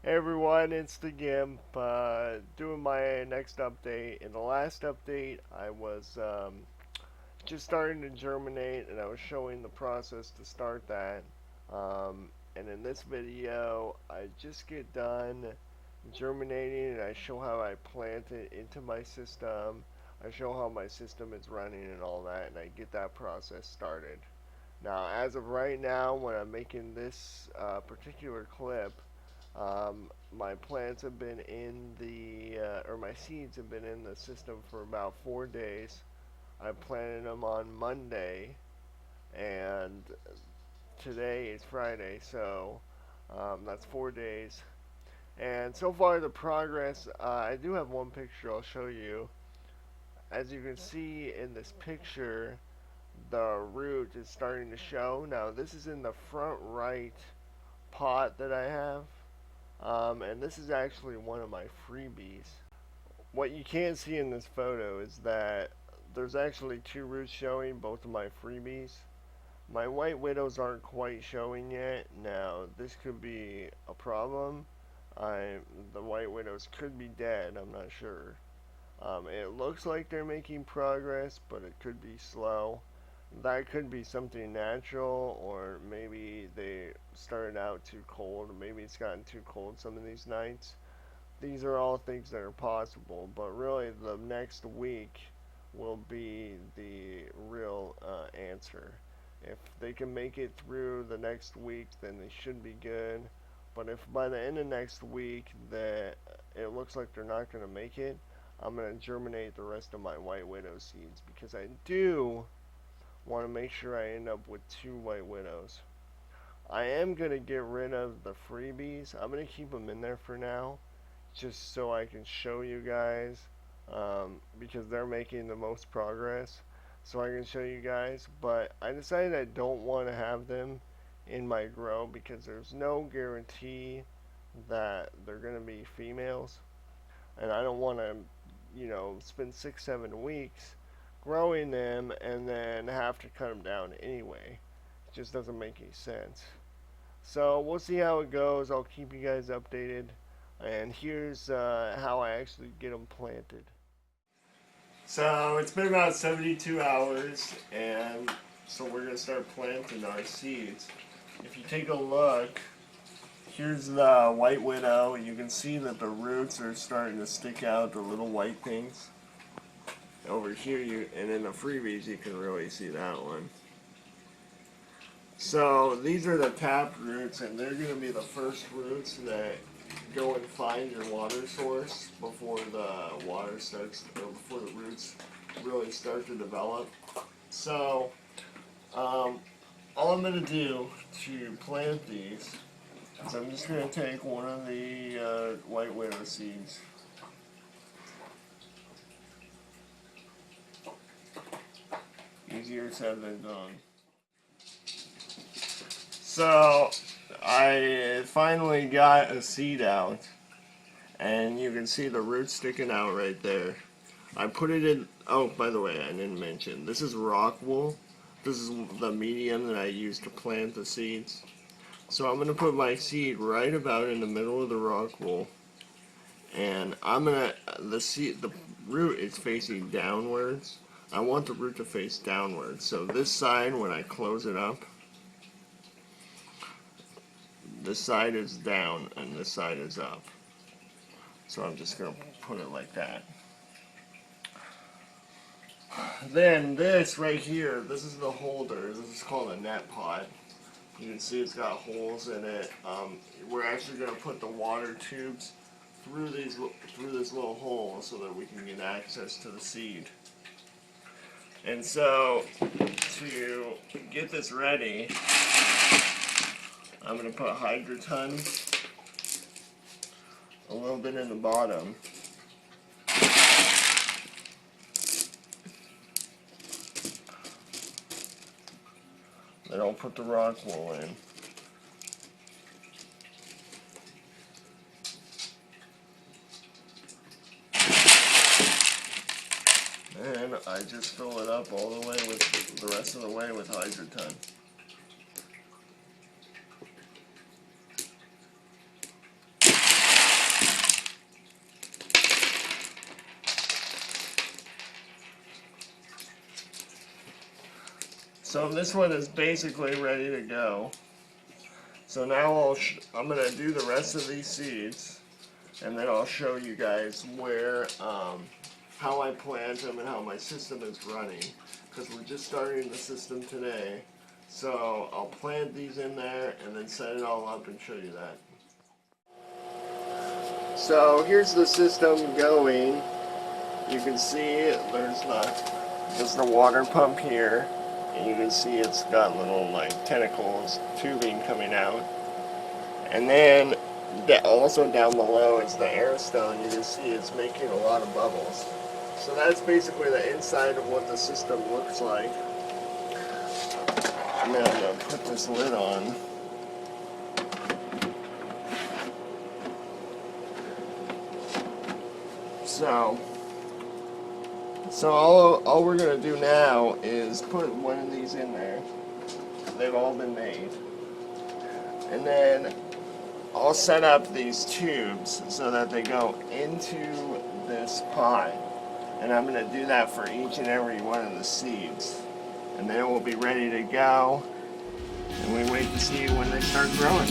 Hey everyone, it's the Gimp, doing my next update. In the last update, I was just starting to germinate, and I was showing the process to start that. And in this video, I just get done germinating, and I show how I plant it into my system. I show how my system is running and all that, and I get that process started. Now, as of right now, when I'm making this particular clip, my plants have been in or my seeds have been in the system for about 4 days. I planted them on Monday, and today is Friday, so that's 4 days. And so far, the progress, I do have one picture I'll show you. As you can see in this picture, the root is starting to show. Now, this is in the front right pot that I have. And this is actually one of my freebies. What you can't see in this photo is that there's actually two roots showing, both of my freebies. My white widows aren't quite showing yet. Now, this could be a problem. The white widows could be dead, I'm not sure. It looks like they're making progress, but it could be slow. That could be something natural, or maybe they started out too cold, or maybe it's gotten too cold some of these nights. These are all things that are possible, but really the next week will be the real answer. If they can make it through the next week, then they should be good. But if by the end of next week that it looks like they're not going to make it, I'm going to germinate the rest of my white widow seeds, because I do want to make sure I end up with 2 white widows. I am going to get rid of the freebies. I'm going to keep them in there for now, just so I can show you guys, because they're making the most progress, so I can show you guys. But I decided I don't want to have them in my grow, because there's no guarantee that they're going to be females, and I don't want to, spend 6-7 weeks growing them and then have to cut them down anyway. It just doesn't make any sense. So we'll see how it goes. I'll keep you guys updated. And here's how I actually get them planted. So it's been about 72 hours, and so we're going to start planting our seeds. If you take a look, here's the white widow. You can see that the roots are starting to stick out, the little white things. Over here, and in the freebies, you can really see that one. So these are the tap roots, and they're going to be the first roots that go and find your water source before the water starts, or before the roots really start to develop. So all I'm going to do to plant these is I'm just going to take one of the white widow seeds. Easier said than done. So I finally got a seed out, and you can see the roots sticking out right there. I put it in. Oh, by the way, I didn't mention, this is rockwool. This is the medium that I use to plant the seeds. So I'm going to put my seed right about in the middle of the rockwool, and the root is facing downwards. I want the root to face downwards. So this side, when I close it up, this side is down and this side is up. So I'm just going to put it like that. Then this right here, this is the holder. This is called a net pot. You can see it's got holes in it. We're actually going to put the water tubes through this little hole so that we can get access to the seed. And so, to get this ready, I'm going to put hydroton a little bit in the bottom. Then I'll put the rockwool in. And I just fill it up all the way with the rest of the way with hydroton. So this one is basically ready to go. So now I'm going to do the rest of these seeds, and then I'll show you guys where, how I plant them and how my system is running, because we're just starting the system today. So I'll plant these in there and then set it all up and show you that. So here's the system going. You can see there's the water pump here, and you can see it's got little like tentacles, tubing coming out. And then also down below is the air stone. You can see it's making a lot of bubbles. So that's basically the inside of what the system looks like. I'm going to put this lid on. So all we're going to do now is put one of these in there. They've all been made. And then I'll set up these tubes so that they go into this pot. And I'm going to do that for each and every one of the seeds. And then we'll be ready to go. And we wait to see when they start growing.